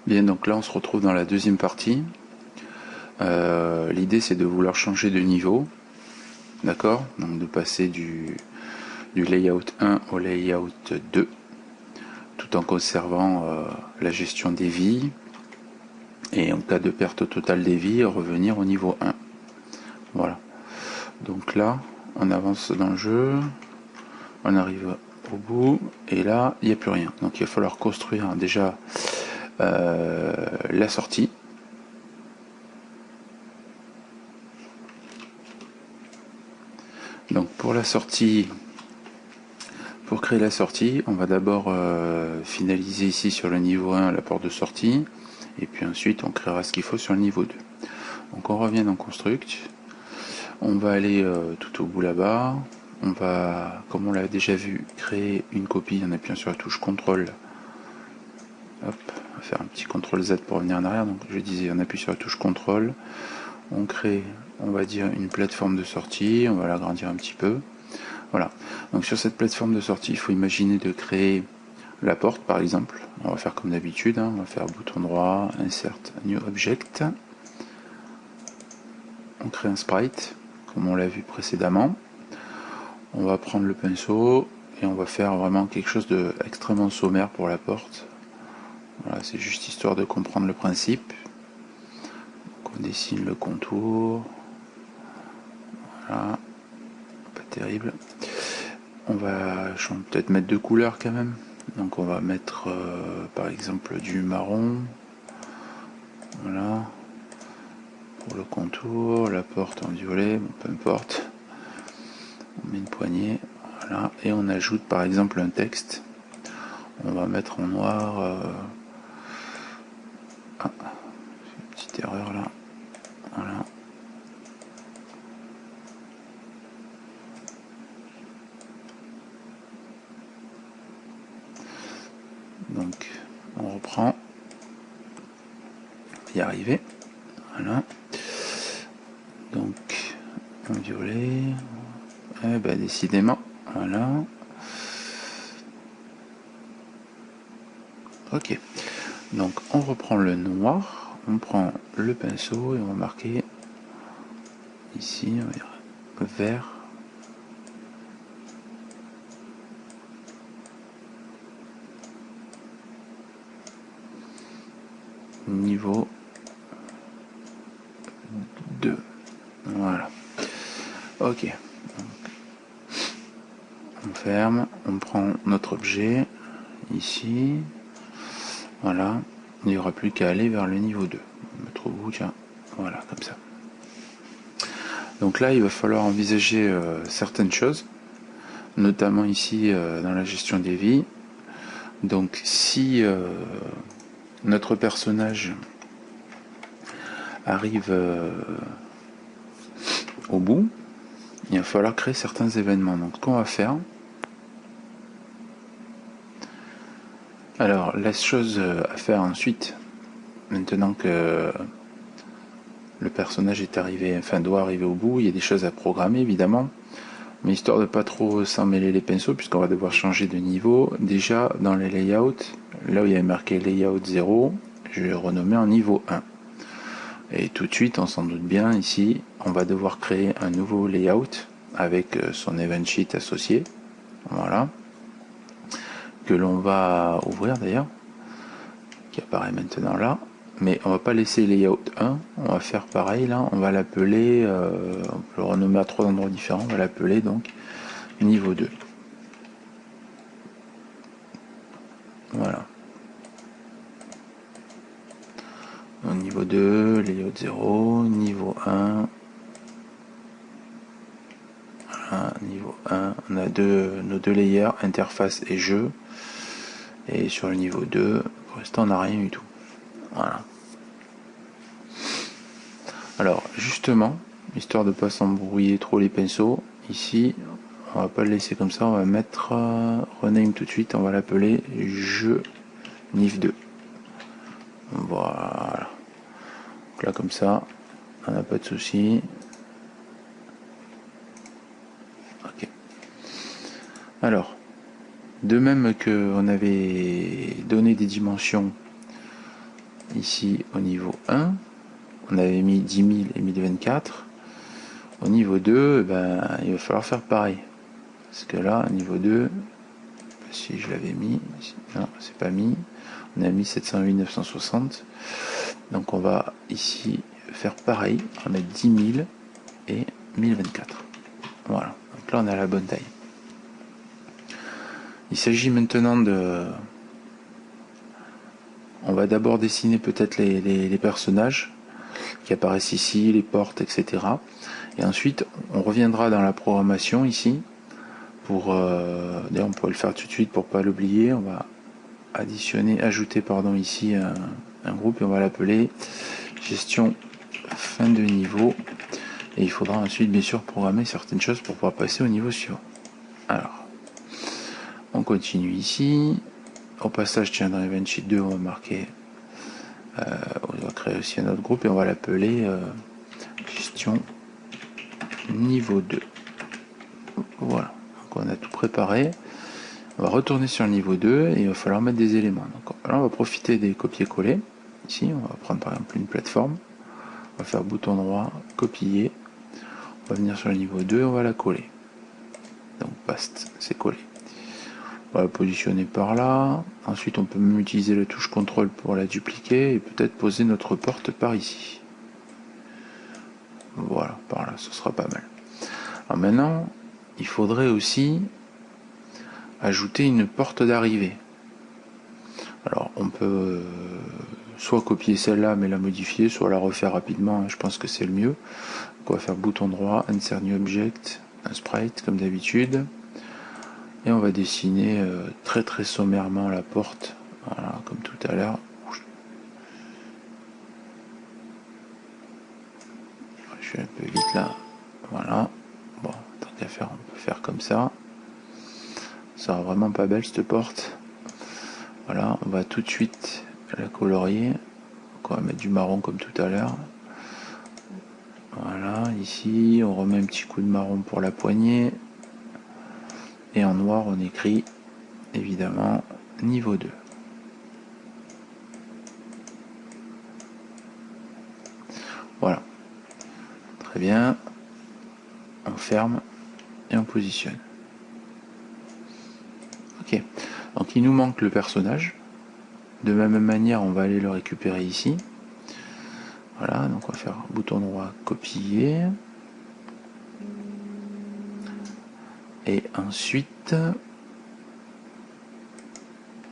Bien, donc là on se retrouve dans la deuxième partie. L'idée c'est de vouloir changer de niveau, d'accord? Donc de passer du layout 1 au layout 2, tout en conservant la gestion des vies, et en cas de perte totale des vies, revenir au niveau 1. Voilà. Donc là, on avance dans le jeu, on arrive au bout, et là, il n'y a plus rien. Donc il va falloir construire déjà la sortie. Donc pour la sortie, pour créer la sortie, on va d'abord finaliser ici sur le niveau 1 la porte de sortie, et puis ensuite on créera ce qu'il faut sur le niveau 2. Donc on revient dans Construct, on va aller tout au bout là-bas, on va, comme on l'a déjà vu, créer une copie en appuyant sur la touche CTRL. Hop, on va faire un petit CTRL Z pour revenir en arrière. Donc je disais, on appuie sur la touche CTRL, on crée, on va dire, une plateforme de sortie, on va l'agrandir un petit peu. Voilà, donc sur cette plateforme de sortie, il faut imaginer de créer la porte par exemple. On va faire comme d'habitude, hein. On va faire bouton droit, Insert New Object. On crée un sprite, comme on l'a vu précédemment. On va prendre le pinceau et on va faire vraiment quelque chose d'extrêmement sommaire pour la porte. Voilà, c'est juste histoire de comprendre le principe. Donc on dessine le contour. Voilà, pas terrible. On va peut-être mettre deux couleurs quand même. Donc on va mettre par exemple du marron. Voilà. Pour le contour, la porte en violet, bon, peu importe. On met une poignée. Voilà. Et on ajoute par exemple un texte. On va mettre en noir. Ah, une petite erreur là. Voilà. Donc on reprend. Y arriver. Voilà. Donc en violet. Eh ben décidément. Voilà. Ok. Donc on reprend le noir. On prend le pinceau et on va marquer ici, on va dire vert. Niveau 2. Voilà. Ok. On ferme, on prend notre objet ici. Voilà. Il n'y aura plus qu'à aller vers le niveau 2. Mettre au bout, tiens. Voilà, comme ça. Donc là, il va falloir envisager certaines choses, notamment ici dans la gestion des vies. Donc si notre personnage arrive au bout, il va falloir créer certains événements. Donc ce qu'on va faire, alors la chose à faire ensuite, maintenant que le personnage est arrivé, enfin doit arriver au bout, il y a des choses à programmer évidemment, mais histoire de pas trop s'en mêler les pinceaux, puisqu'on va devoir changer de niveau, déjà dans les layouts, là où il y avait marqué layout 0, je vais renommer en niveau 1. Et tout de suite, on s'en doute bien, ici, on va devoir créer un nouveau layout avec son event sheet associé, voilà, que l'on va ouvrir d'ailleurs, qui apparaît maintenant là. Mais on va pas laisser layout 1, on va faire pareil là, on va l'appeler, on peut le renommer à 3 endroits différents, on va l'appeler donc niveau 2. Voilà. Donc, niveau 2, layout 0, niveau 1. Voilà, niveau 1, on a nos deux layers, interface et jeu. Et sur le niveau 2, pour l'instant on n'a rien du tout. Voilà. Alors justement, histoire de ne pas s'embrouiller trop les pinceaux, ici, on va pas le laisser comme ça, on va mettre rename tout de suite, on va l'appeler jeu NIF 2. Voilà. Donc là comme ça, on n'a pas de souci. Ok. Alors, de même qu'on avait donné des dimensions ici au niveau 1, on avait mis 10 000 et 1024. Au niveau 2, ben, il va falloir faire pareil. Parce que là, au niveau 2, si je l'avais mis, non, c'est pas mis, on a mis 708 960. Donc on va ici faire pareil, on va mettre 10 000 et 1024. Voilà, donc là on a la bonne taille. Il s'agit maintenant de... On va d'abord dessiner peut-être les personnages qui apparaissent ici, les portes, etc. Et ensuite, on reviendra dans la programmation ici pour... D'ailleurs, on pourrait le faire tout de suite pour pas l'oublier. On va ajouter ici un groupe et on va l'appeler gestion fin de niveau. Et il faudra ensuite, bien sûr, programmer certaines choses pour pouvoir passer au niveau suivant. Alors, on continue ici. Au passage, tiens, dans Event Sheet 2, on va marquer... on va créer aussi un autre groupe et on va l'appeler gestion niveau 2. Voilà, donc on a tout préparé. On va retourner sur le niveau 2 et il va falloir mettre des éléments. Donc là, on va profiter des copier-coller. Ici, on va prendre par exemple une plateforme. On va faire bouton droit, copier. On va venir sur le niveau 2, on va la coller. Donc paste, c'est collé. On va la positionner par là. Ensuite, on peut même utiliser la touche CTRL pour la dupliquer et peut-être poser notre porte par ici. Voilà, par là, ce sera pas mal. Alors maintenant, il faudrait aussi ajouter une porte d'arrivée. Alors, on peut soit copier celle-là mais la modifier, soit la refaire rapidement, je pense que c'est le mieux. Donc on va faire bouton droit, Insert New Object, un sprite comme d'habitude. Et on va dessiner très très sommairement la porte, voilà, comme tout à l'heure. Je suis un peu vite là, voilà. Bon, tant qu'à faire, on peut faire comme ça. Ça sera vraiment pas belle cette porte. Voilà, on va tout de suite la colorier. Donc on va mettre du marron comme tout à l'heure. Voilà, ici, on remet un petit coup de marron pour la poignée. Et en noir, on écrit évidemment niveau 2. Voilà. Très bien. On ferme et on positionne. Ok. Donc il nous manque le personnage. De la même manière, on va aller le récupérer ici. Voilà, donc on va faire bouton droit, copier. Et ensuite,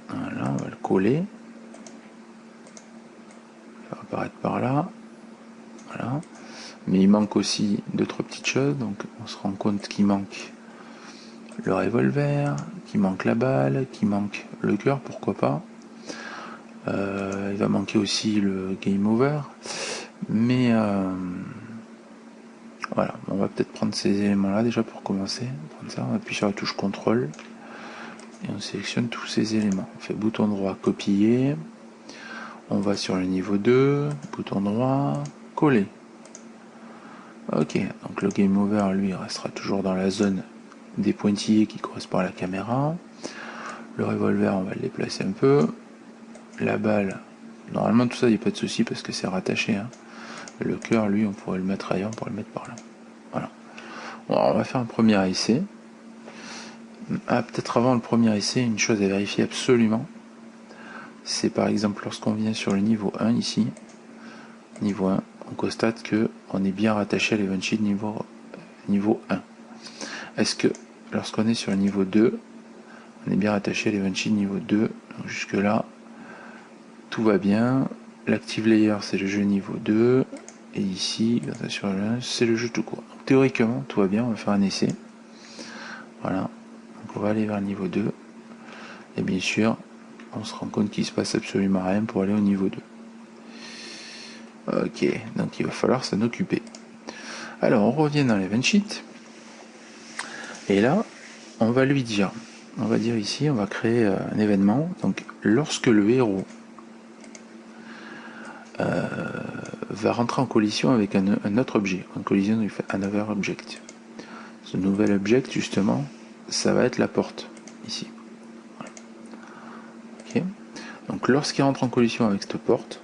voilà, on va le coller. Faire apparaître par là. Voilà. Mais il manque aussi d'autres petites choses. Donc on se rend compte qu'il manque le revolver, qu'il manque la balle, qu'il manque le cœur, pourquoi pas. Il va manquer aussi le game over. Mais voilà, on va peut-être prendre ces éléments-là déjà pour commencer. On ça, on appuie sur la touche CTRL et on sélectionne tous ces éléments. On fait bouton droit, copier. On va sur le niveau 2, bouton droit, coller. Ok, donc le game over, lui, restera toujours dans la zone des pointillés qui correspond à la caméra. Le revolver, on va le déplacer un peu. La balle, normalement tout ça, il n'y a pas de souci parce que c'est rattaché. Hein. Le cœur, lui, on pourrait le mettre ailleurs, on pourrait le mettre par là. Voilà. Bon, on va faire un premier essai. Ah, peut-être avant le premier essai, une chose à vérifier absolument. C'est par exemple lorsqu'on vient sur le niveau 1 ici, niveau 1, on constate que on est bien rattaché à l'event sheet niveau 1. Est-ce que lorsqu'on est sur le niveau 2, on est bien rattaché à l'event sheet niveau 2? Donc jusque là, tout va bien. L'active layer, c'est le jeu niveau 2. Et ici, c'est le jeu tout court. Donc, théoriquement, tout va bien. On va faire un essai. Voilà. Donc on va aller vers le niveau 2. Et bien sûr, on se rend compte qu'il se passe absolument rien pour aller au niveau 2. Ok, donc il va falloir s'en occuper. Alors on revient dans l'event sheet. Et là, on va lui dire, on va dire ici, on va créer un événement. Donc lorsque le héros va rentrer en collision avec un autre objet, en collision avec un other object. Ce nouvel object, justement, ça va être la porte, ici. Voilà. Okay. Donc lorsqu'il rentre en collision avec cette porte,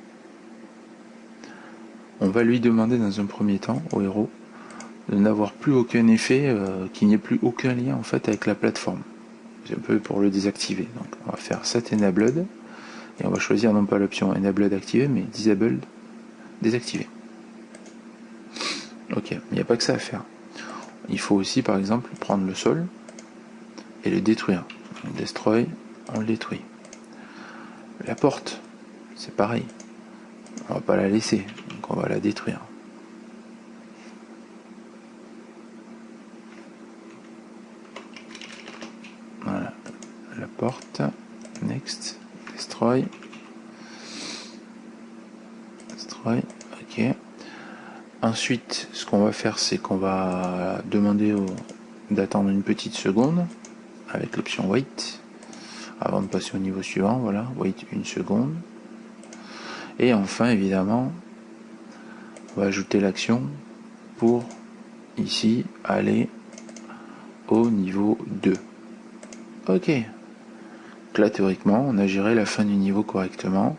on va lui demander dans un premier temps au héros de n'avoir plus aucun effet, qu'il n'y ait plus aucun lien en fait avec la plateforme. C'est un peu pour le désactiver. Donc on va faire set enabled et on va choisir non pas l'option enabled activé mais disabled désactivé. Ok, il n'y a pas que ça à faire. Il faut aussi par exemple prendre le sol et le détruire. On destroy, on le détruit. La porte, c'est pareil. On va pas la laisser, donc on va la détruire. Voilà, la porte, next, destroy, ok. Ensuite, ce qu'on va faire, c'est qu'on va demander d'attendre une petite seconde avec l'option wait avant de passer au niveau suivant. Voilà, wait une seconde. Et enfin, évidemment, on va ajouter l'action pour ici aller au niveau 2. Ok. Donc là, théoriquement, on a géré la fin du niveau correctement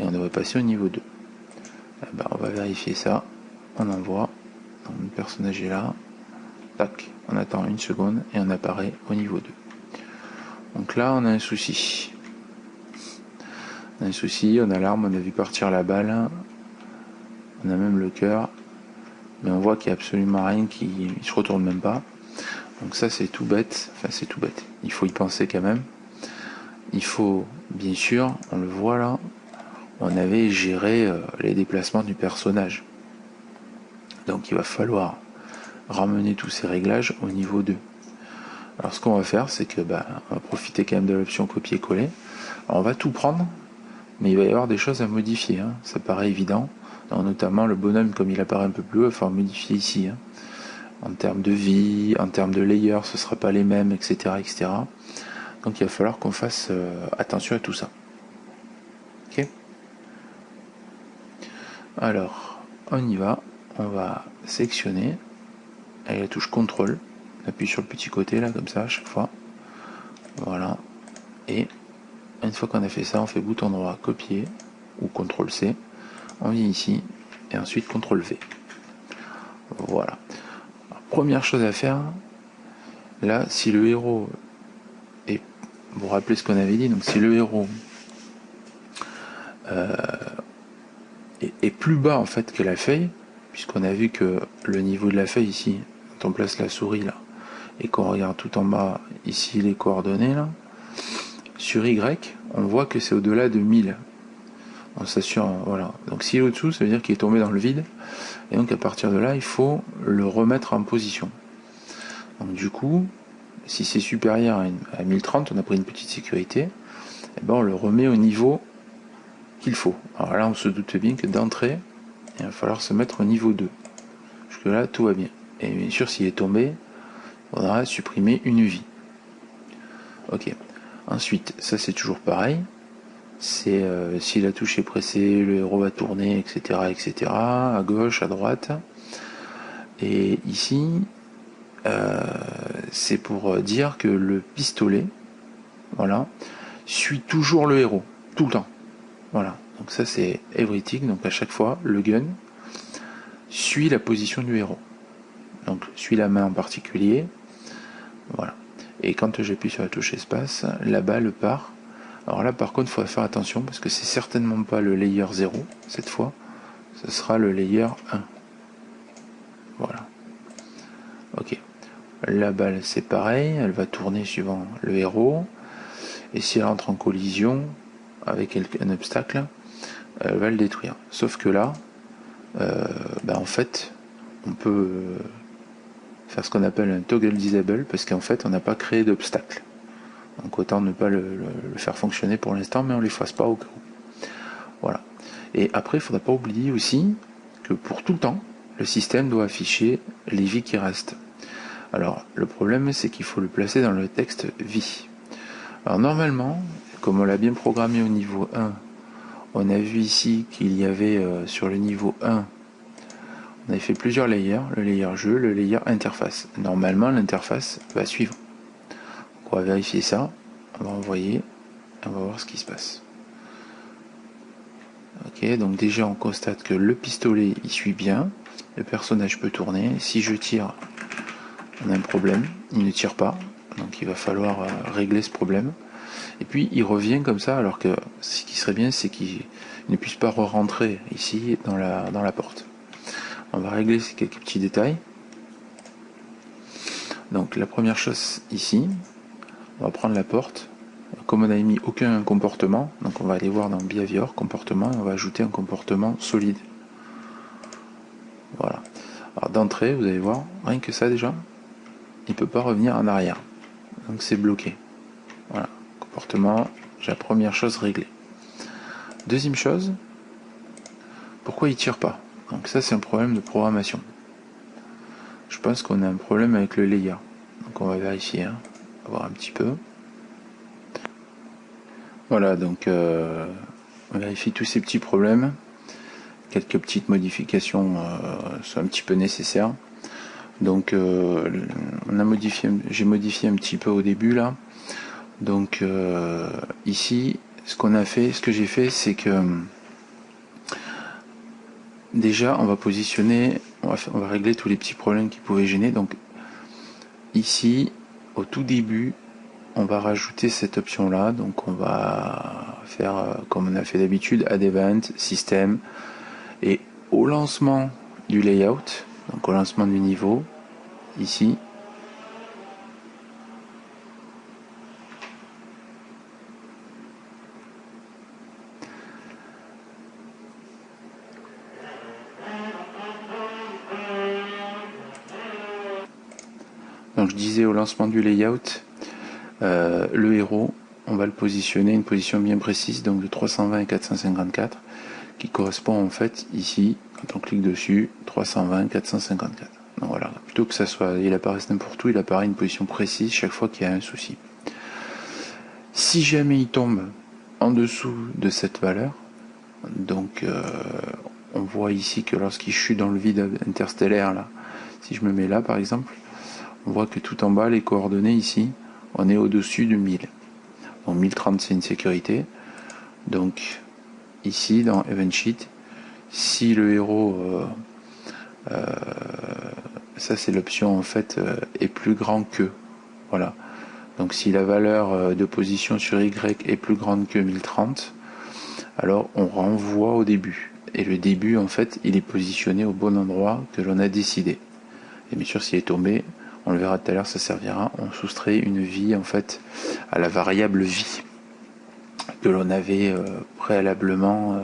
et on devrait passer au niveau 2. Ben, on va vérifier ça. On envoie. Donc, le personnage est là. Tac. On attend une seconde et on apparaît au niveau 2. Donc là, on a un souci. On a l'arme, on a vu partir la balle. On a même le cœur. Mais on voit qu'il n'y a absolument rien qui se retourne même pas. Donc ça, c'est tout bête. Enfin, c'est tout bête. Il faut y penser quand même. Il faut, bien sûr, on le voit là, on avait géré les déplacements du personnage. Donc il va falloir ramener tous ces réglages au niveau 2. Alors ce qu'on va faire, c'est que on va profiter quand même de l'option copier-coller. On va tout prendre, mais il va y avoir des choses à modifier, hein. Ça paraît évident. Donc, notamment le bonhomme, comme il apparaît un peu plus haut, il va falloir modifier ici, hein. En termes de vie, en termes de layer, ce ne sera pas les mêmes, etc., etc. Donc il va falloir qu'on fasse attention à tout ça. Ok. Alors, on y va. On va sélectionner avec la touche CTRL. On appuie sur le petit côté là, comme ça, à chaque fois. Voilà. Et une fois qu'on a fait ça, on fait bouton droit, copier, ou CTRL-C. On vient ici, et ensuite CTRL-V. Voilà. Alors, première chose à faire, là, si le héros est... Vous vous rappelez ce qu'on avait dit, donc si le héros est plus bas en fait que la feuille, puisqu'on a vu que le niveau de la feuille ici, quand on place la souris là, et qu'on regarde tout en bas ici les coordonnées là, sur Y, on voit que c'est au-delà de 1000. On s'assure, voilà. Donc s'il est au-dessous, ça veut dire qu'il est tombé dans le vide, et donc à partir de là, il faut le remettre en position. Donc du coup, si c'est supérieur à 1030, on a pris une petite sécurité, et ben on le remet au niveau qu'il faut. Alors là, on se doute bien que d'entrée, il va falloir se mettre au niveau 2. Jusque là, tout va bien. Et bien sûr, s'il est tombé, on faudra supprimer une vie. Ok. Ensuite, ça c'est toujours pareil. C'est si la touche est pressée, le héros va tourner, etc., etc., à gauche, à droite. Et ici, c'est pour dire que le pistolet, voilà, suit toujours le héros, tout le temps. Voilà. Donc ça c'est everything. Donc à chaque fois, le gun suit la position du héros. Donc suit la main en particulier. Voilà. Et quand j'appuie sur la touche espace, la balle part. Alors là par contre il faudra faire attention parce que c'est certainement pas le layer 0 cette fois, ce sera le layer 1. Voilà. Ok. La balle c'est pareil, elle va tourner suivant le héros. Et si elle entre en collision avec un obstacle, elle va le détruire. Sauf que là, en fait, on peut faire ce qu'on appelle un toggle disable parce qu'en fait on n'a pas créé d'obstacle. Donc autant ne pas le faire fonctionner pour l'instant, mais on ne l'efface pas au cas où. Voilà. Et après, il ne faudra pas oublier aussi que pour tout le temps, le système doit afficher les vies qui restent. Alors, le problème, c'est qu'il faut le placer dans le texte vie. Alors normalement, comme on l'a bien programmé au niveau 1, on a vu ici qu'il y avait sur le niveau 1, on avait fait plusieurs layers, le layer jeu, le layer interface. Normalement, l'interface va suivre. Donc on va vérifier ça, on va envoyer, et on va voir ce qui se passe. Ok, donc déjà on constate que le pistolet il suit bien, le personnage peut tourner. Si je tire, on a un problème, il ne tire pas, donc il va falloir régler ce problème. Et puis il revient comme ça, alors que ce qui serait bien, c'est qu'il ne puisse pas re-rentrer ici dans la porte. On va régler ces quelques petits détails. Donc la première chose ici, on va prendre la porte. Comme on n'a mis aucun comportement, donc on va aller voir dans Behavior, comportement, et on va ajouter un comportement solide. Voilà. Alors d'entrée, vous allez voir, rien que ça déjà, il ne peut pas revenir en arrière. Donc c'est bloqué. Voilà. Comportement, j'ai la première chose réglée. Deuxième chose, pourquoi il tire pas? Donc ça c'est un problème de programmation. Je pense qu'on a un problème avec le layer. Donc on va vérifier, hein. On va voir un petit peu. Voilà, donc on vérifie tous ces petits problèmes. Quelques petites modifications sont un petit peu nécessaires. Donc j'ai modifié un petit peu au début là. Donc ici, ce que j'ai fait, c'est que déjà on va positionner, on va régler tous les petits problèmes qui pouvaient gêner. Donc ici, au tout début, on va rajouter cette option là. Donc on va faire comme on a fait d'habitude, Add Event, Système, et au lancement du layout, donc au lancement du niveau, ici, donc je disais au lancement du layout, le héros, on va le positionner une position bien précise, donc de 320 et 454, qui correspond en fait ici, quand on clique dessus, 320, 454. Donc voilà, plutôt que ça soit, il apparaisse n'importe où, il apparaît une position précise chaque fois qu'il y a un souci. Si jamais il tombe en dessous de cette valeur, donc on voit ici que lorsqu'il chute dans le vide interstellaire, là, si je me mets là par exemple, on voit que tout en bas, les coordonnées ici, on est au-dessus de 1000. Donc 1030 c'est une sécurité. Donc ici dans Event Sheet, si le héros, ça c'est l'option en fait, est plus grand que, voilà. Donc si la valeur de position sur Y est plus grande que 1030, alors on renvoie au début. Et le début en fait il est positionné au bon endroit que l'on a décidé. Et bien sûr s'il est tombé, on le verra tout à l'heure, ça servira, on soustrait une vie en fait à la variable vie que l'on avait préalablement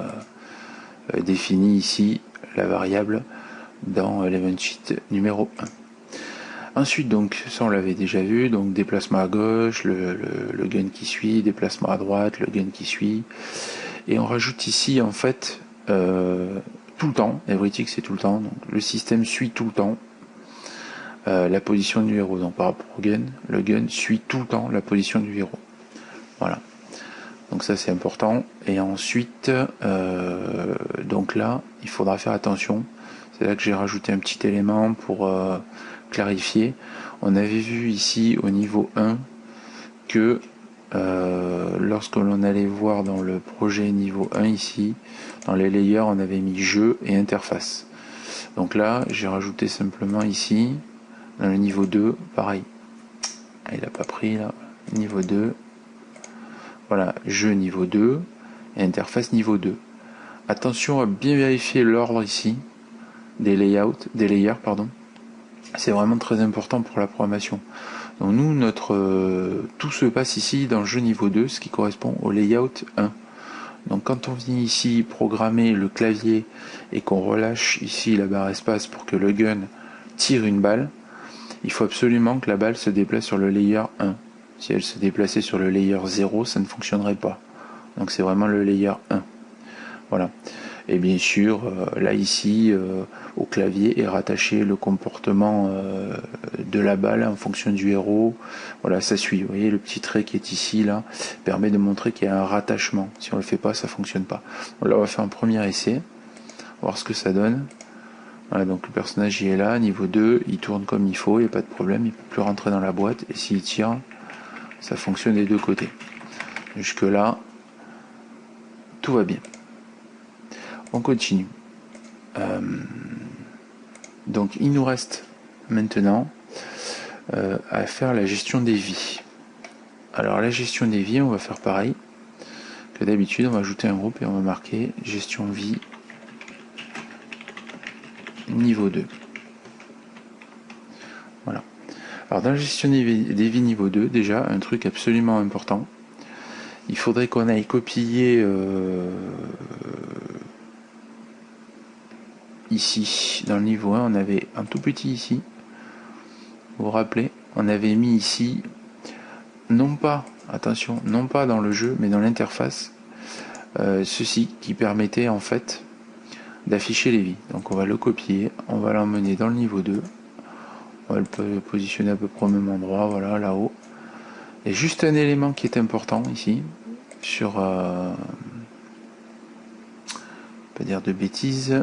définie ici, la variable dans l'event sheet numéro 1. Ensuite, donc, ça on l'avait déjà vu, donc déplacement à gauche, le gun qui suit, déplacement à droite, le gun qui suit. Et on rajoute ici, en fait, tout le temps, everything c'est tout le temps, donc le système suit tout le temps la position du héros. Donc par rapport au gun, le gun suit tout le temps la position du héros. Voilà. Donc ça c'est important. Et ensuite, donc là, il faudra faire attention. C'est là que j'ai rajouté un petit élément pour clarifier. On avait vu ici au niveau 1 que lorsque l'on allait voir dans le projet niveau 1 ici, dans les layers, on avait mis jeu et interface. Donc là, j'ai rajouté simplement ici, dans le niveau 2, pareil. Il n'a pas pris là. Niveau 2. Voilà, jeu niveau 2 et interface niveau 2. Attention à bien vérifier l'ordre ici des layers, pardon. C'est vraiment très important pour la programmation. Donc nous, tout se passe ici dans le jeu niveau 2, ce qui correspond au layout 1. Donc quand on vient ici programmer le clavier et qu'on relâche ici la barre espace pour que le gun tire une balle, il faut absolument que la balle se déplace sur le layer 1. Si elle se déplaçait sur le layer 0, ça ne fonctionnerait pas. Donc c'est vraiment le layer 1. Voilà. Et bien sûr, là ici, au clavier est rattaché le comportement de la balle en fonction du héros. Voilà, ça suit. Vous voyez, le petit trait qui est ici, là, permet de montrer qu'il y a un rattachement. Si on ne le fait pas, ça ne fonctionne pas. Donc là, on va faire un premier essai, voir ce que ça donne. Voilà, donc le personnage il est là, niveau 2, il tourne comme il faut, il n'y a pas de problème, il ne peut plus rentrer dans la boîte, et s'il tire, ça fonctionne des deux côtés. Jusque là, tout va bien. On continue. Donc il nous reste maintenant à faire la gestion des vies. Alors la gestion des vies, on va faire pareil que d'habitude, on va ajouter un groupe et on va marquer gestion vie niveau 2. Voilà. Alors dans la gestion des vies niveau 2, déjà un truc absolument important, il faudrait qu'on aille copier ici, dans le niveau 1, on avait un tout petit ici, vous vous rappelez, on avait mis ici, non pas, attention, non pas dans le jeu, mais dans l'interface, ceci qui permettait en fait d'afficher les vies. Donc on va le copier, on va l'emmener dans le niveau 2, on va le positionner à peu près au même endroit, voilà, là-haut. Et juste un élément qui est important ici, sur, pas dire de bêtises,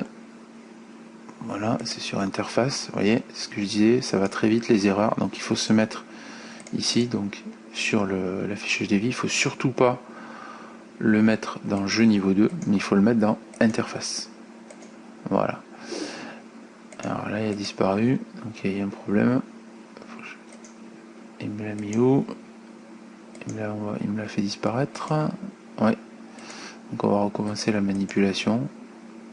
voilà, c'est sur interface, vous voyez, ce que je disais, ça va très vite les erreurs, donc il faut se mettre ici, donc sur l'affichage des vies, il faut surtout pas le mettre dans jeu niveau 2, mais il faut le mettre dans interface. Voilà. Alors là, il a disparu, donc il y a un problème. Il me l'a mis où? Il me l'a fait disparaître. Ouais. Donc on va recommencer la manipulation.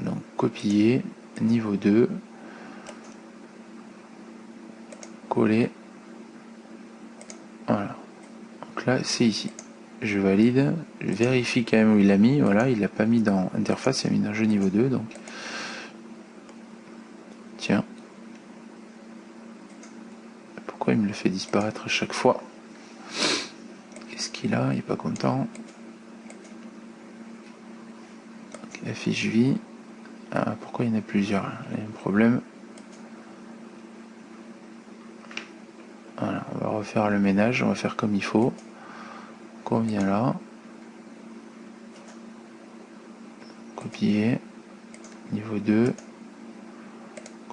Donc copier, niveau 2, coller. Voilà. Donc là, c'est ici. Je valide, je vérifie quand même où il l'a mis. Voilà, il l'a pas mis dans interface, il a mis dans jeu niveau 2. Donc, tiens. Pourquoi il me le fait disparaître à chaque fois? Qu'est-ce qu'il a? Il n'est pas content. Donc, affiche vie. Ah, pourquoi il y en a plusieurs? Il y a un problème. Voilà, on va refaire le ménage, on va faire comme il faut. Donc on vient là. Copier. Niveau 2.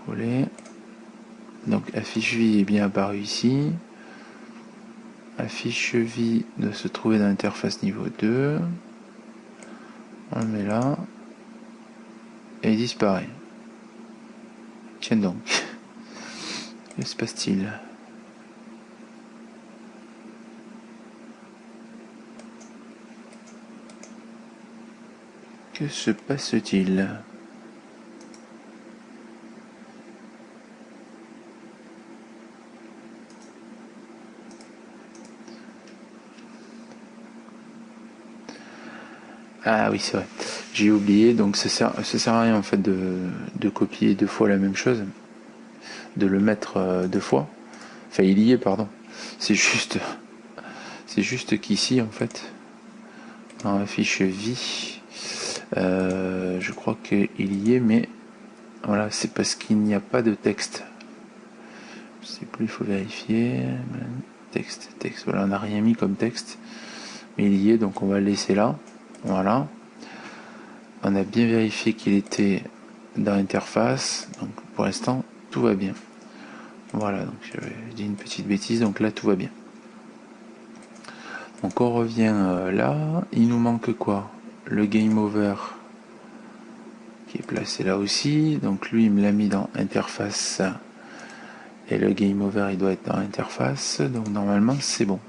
Coller. Donc affiche vie est bien apparu ici. Affiche vie doit se trouver dans l'interface niveau 2. On le met là. Et il disparaît. Tiens donc. Que se passe-t-il? Que se passe-t-il? Ah oui, c'est vrai. J'ai oublié, donc ça sert à rien en fait de copier deux fois la même chose, de le mettre deux fois. Enfin, il y est, pardon. C'est juste qu'ici en fait, dans la fiche vie, je crois qu'il y est, mais voilà, c'est parce qu'il n'y a pas de texte. Je sais plus, il faut vérifier. Texte, voilà, on n'a rien mis comme texte, mais il y est, donc on va le laisser là. Voilà. On a bien vérifié qu'il était dans l'interface, donc pour l'instant tout va bien. Voilà, donc j'avais dit une petite bêtise, donc là tout va bien. Donc on revient là, il nous manque quoi? Le game over qui est placé là aussi, donc lui il me l'a mis dans interface et le game over il doit être dans l'interface, donc normalement c'est bon.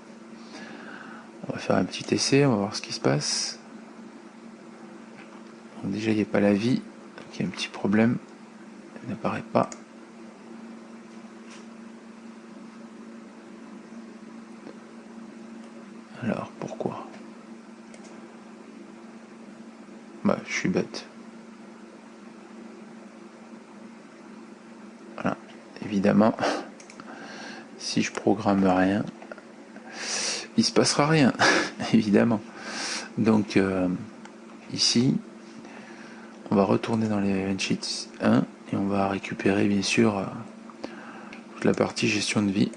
On va faire un petit essai, on va voir ce qui se passe. Donc déjà il n'y a pas la vie, donc il y a un petit problème, elle n'apparaît pas. Alors pourquoi? Bah je suis bête. Voilà, évidemment, si je programme rien, il se passera rien, évidemment. Donc ici, on va retourner dans les event sheets 1 et on va récupérer bien sûr toute la partie gestion de vie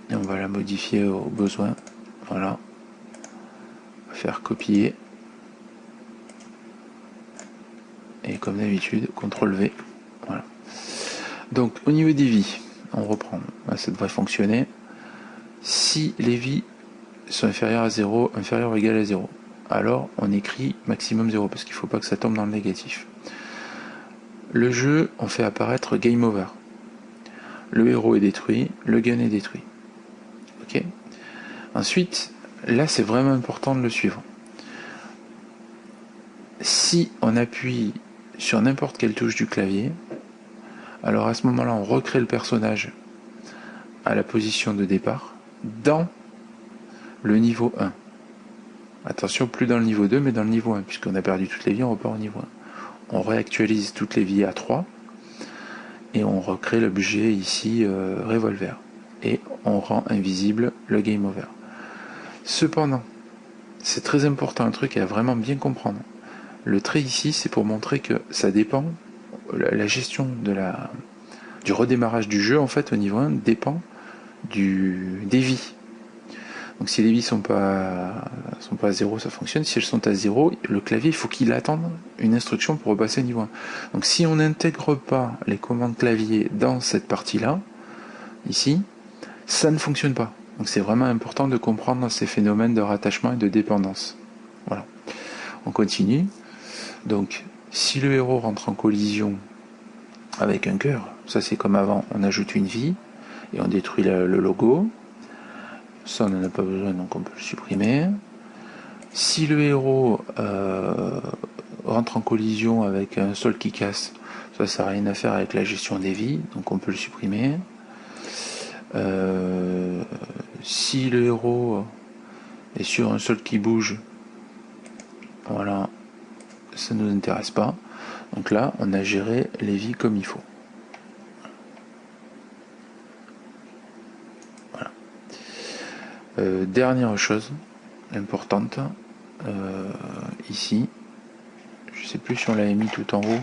et on va la modifier au besoin. Voilà, on va faire copier et comme d'habitude CTRL V. Voilà. Donc au niveau des vies, on reprend, ça devrait fonctionner. Si les vies sont inférieures à 0, inférieures ou égales à 0, alors on écrit maximum 0 parce qu'il ne faut pas que ça tombe dans le négatif. Le jeu, on fait apparaître Game Over. Le héros est détruit, le gun est détruit. Ok. Ensuite, là c'est vraiment important de le suivre. Si on appuie sur n'importe quelle touche du clavier, alors à ce moment-là on recrée le personnage à la position de départ dans le niveau 1. Attention, plus dans le niveau 2 mais dans le niveau 1, puisqu'on a perdu toutes les vies, on repart au niveau 1. On réactualise toutes les vies à 3 et on recrée l'objet ici revolver. Et on rend invisible le game over. Cependant, c'est très important, un truc à vraiment bien comprendre. Le trait ici, c'est pour montrer que ça dépend, la gestion du redémarrage du jeu, en fait, au niveau 1, dépend des vies. Donc si les vies sont pas à 0, ça fonctionne. Si elles sont à 0, le clavier, il faut qu'il attende une instruction pour repasser au niveau 1. Donc si on n'intègre pas les commandes clavier dans cette partie-là, ici, ça ne fonctionne pas. Donc c'est vraiment important de comprendre ces phénomènes de rattachement et de dépendance. Voilà. On continue. Donc si le héros rentre en collision avec un cœur, ça c'est comme avant, on ajoute une vie et on détruit le logo. Ça on n'en a pas besoin, donc on peut le supprimer. Si le héros rentre en collision avec un sol qui casse, ça n'a rien à faire avec la gestion des vies, donc on peut le supprimer. Si le héros est sur un sol qui bouge, voilà, ça ne nous intéresse pas. Donc là, on a géré les vies comme il faut. Voilà. Dernière chose importante, ici, je sais plus si on l'avait mis tout en haut.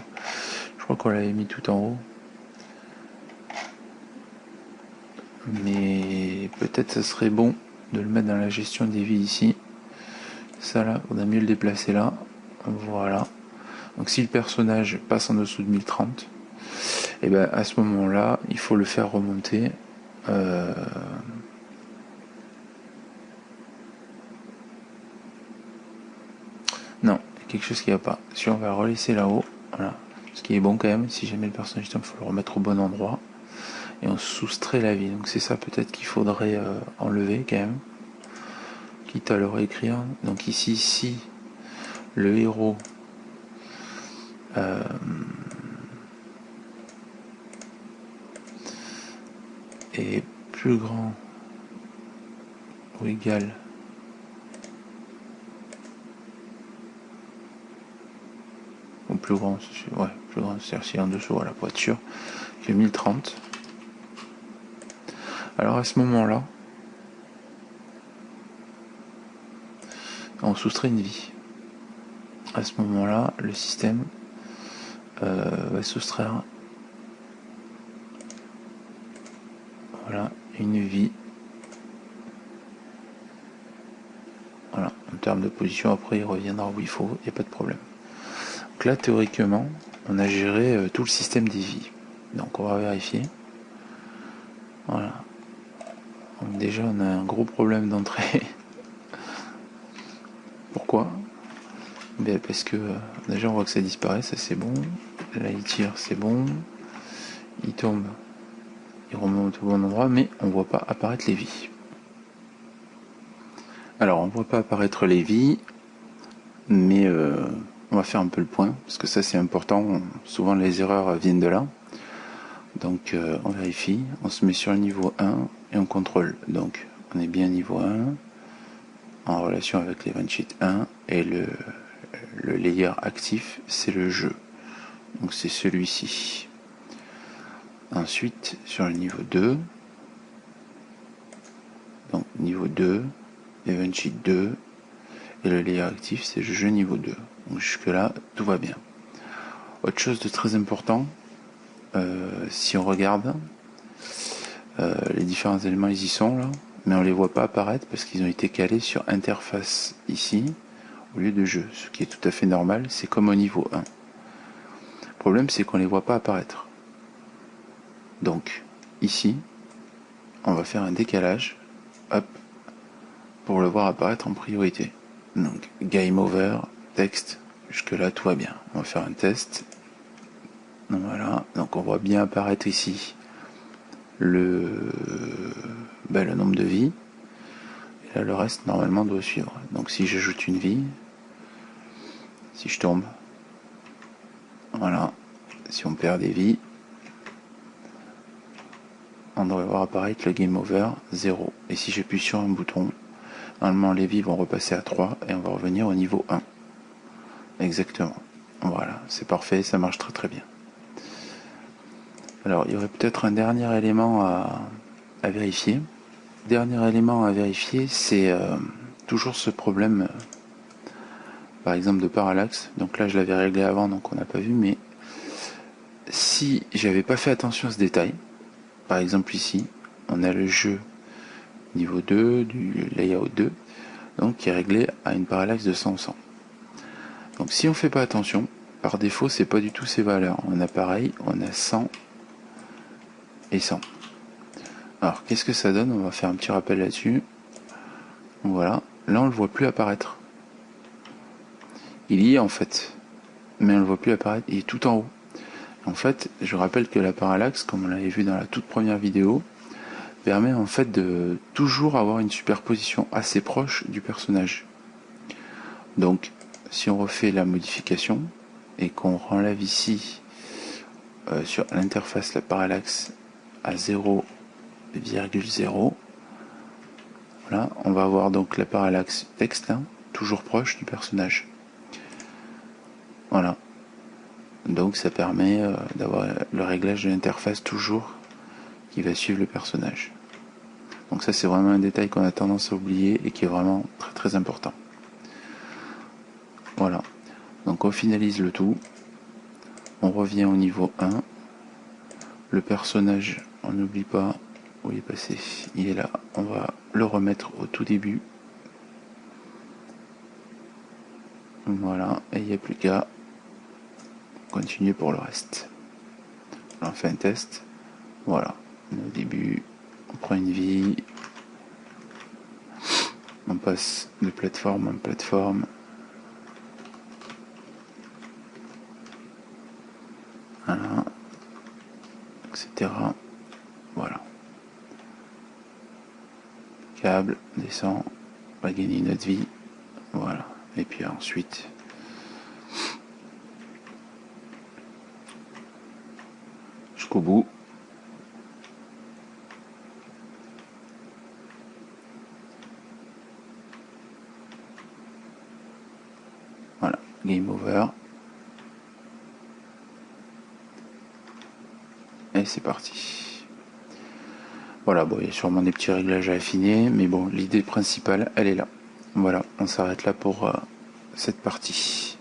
Je crois qu'on l'avait mis tout en haut. Mais peut-être ça serait bon de le mettre dans la gestion des vies ici. Ça là, on a mieux le déplacer là. Voilà. Donc si le personnage passe en dessous de 1030, et ben à ce moment-là, il faut le faire remonter. Non, il y a quelque chose qui va pas. Si on va relaisser là-haut, voilà. Ce qui est bon quand même, si jamais le personnage tombe, il faut le remettre au bon endroit. Et on soustrait la vie. Donc c'est ça peut-être qu'il faudrait enlever quand même. Quitte à le réécrire. Donc ici, si le héros est plus grand ou égal ou plus grand, ouais, plus grand, c'est-à-dire en dessous, voilà, pour être sûr, que 1030. Alors à ce moment-là, on soustrait une vie. À ce moment-là, le système va soustraire, voilà, une vie. Voilà, en termes de position, après il reviendra où il faut, il n'y a pas de problème. Donc là, théoriquement, on a géré tout le système des vies. Donc on va vérifier. Voilà. Donc déjà, on a un gros problème d'entrée. Pourquoi? Ben parce que déjà, on voit que ça disparaît, ça c'est bon. Là, il tire, c'est bon. Il tombe, il remonte au bon endroit, mais on ne voit pas apparaître les vies. Alors, on ne voit pas apparaître les vies, mais on va faire un peu le point, parce que ça c'est important. Souvent, les erreurs viennent de là. Donc on vérifie, on se met sur le niveau 1 et on contrôle. Donc on est bien niveau 1 en relation avec l'event sheet 1 et le layer actif c'est le jeu. Donc c'est celui-ci. Ensuite sur le niveau 2, donc niveau 2, event sheet 2 et le layer actif c'est le jeu niveau 2. Donc jusque là tout va bien. Autre chose de très important, si on regarde les différents éléments, ils y sont là, mais on les voit pas apparaître parce qu'ils ont été calés sur interface ici au lieu de jeu, ce qui est tout à fait normal, c'est comme au niveau 1. Le problème c'est qu'on les voit pas apparaître. Donc ici on va faire un décalage, hop, pour le voir apparaître en priorité. Donc game over, texte, jusque là tout va bien. On va faire un test. Voilà, donc on voit bien apparaître ici le nombre de vies. Et là le reste normalement doit suivre. Donc si j'ajoute une vie, si je tombe, voilà, si on perd des vies, on devrait voir apparaître le game over 0. Et si j'appuie sur un bouton, normalement les vies vont repasser à 3 et on va revenir au niveau 1. Exactement. Voilà, c'est parfait, ça marche très très bien. Alors, il y aurait peut-être un dernier élément à vérifier. Dernier élément à vérifier, c'est toujours ce problème, par exemple, de parallaxe. Donc là, je l'avais réglé avant, donc on n'a pas vu, mais si j'avais pas fait attention à ce détail, par exemple ici, on a le jeu niveau 2 du layout 2, donc qui est réglé à une parallaxe de 100 au 100. Donc si on fait pas attention, par défaut, c'est pas du tout ces valeurs. On a pareil, on a 100 et 100. Alors, qu'est-ce que ça donne? On va faire un petit rappel là-dessus. Voilà. Là, on le voit plus apparaître. Il y est en fait, mais on le voit plus apparaître. Il est tout en haut. En fait, je rappelle que la parallaxe, comme on l'avait vu dans la toute première vidéo, permet en fait de toujours avoir une superposition assez proche du personnage. Donc, si on refait la modification et qu'on enlève ici sur l'interface la parallaxe à 0,0, voilà, on va avoir donc la parallaxe texte, hein, toujours proche du personnage. Voilà. Donc ça permet d'avoir le réglage de l'interface toujours qui va suivre le personnage. Donc ça c'est vraiment un détail qu'on a tendance à oublier et qui est vraiment très très important. Voilà. Donc on finalise le tout. On revient au niveau 1. Le personnage, on n'oublie pas où il est passé. Il est là. On va le remettre au tout début. Voilà. Et il n'y a plus qu'à continuer pour le reste. On fait un test. Voilà. Au début, on prend une vie. On passe de plateforme en plateforme. Voilà. Etc. Voilà. Câble, descend. On va gagner une autre vie. Voilà. Et puis ensuite, jusqu'au bout. Voilà. Game over. Et c'est parti. Voilà, bon, il y a sûrement des petits réglages à affiner, mais bon, l'idée principale, elle est là. Voilà, on s'arrête là pour cette partie.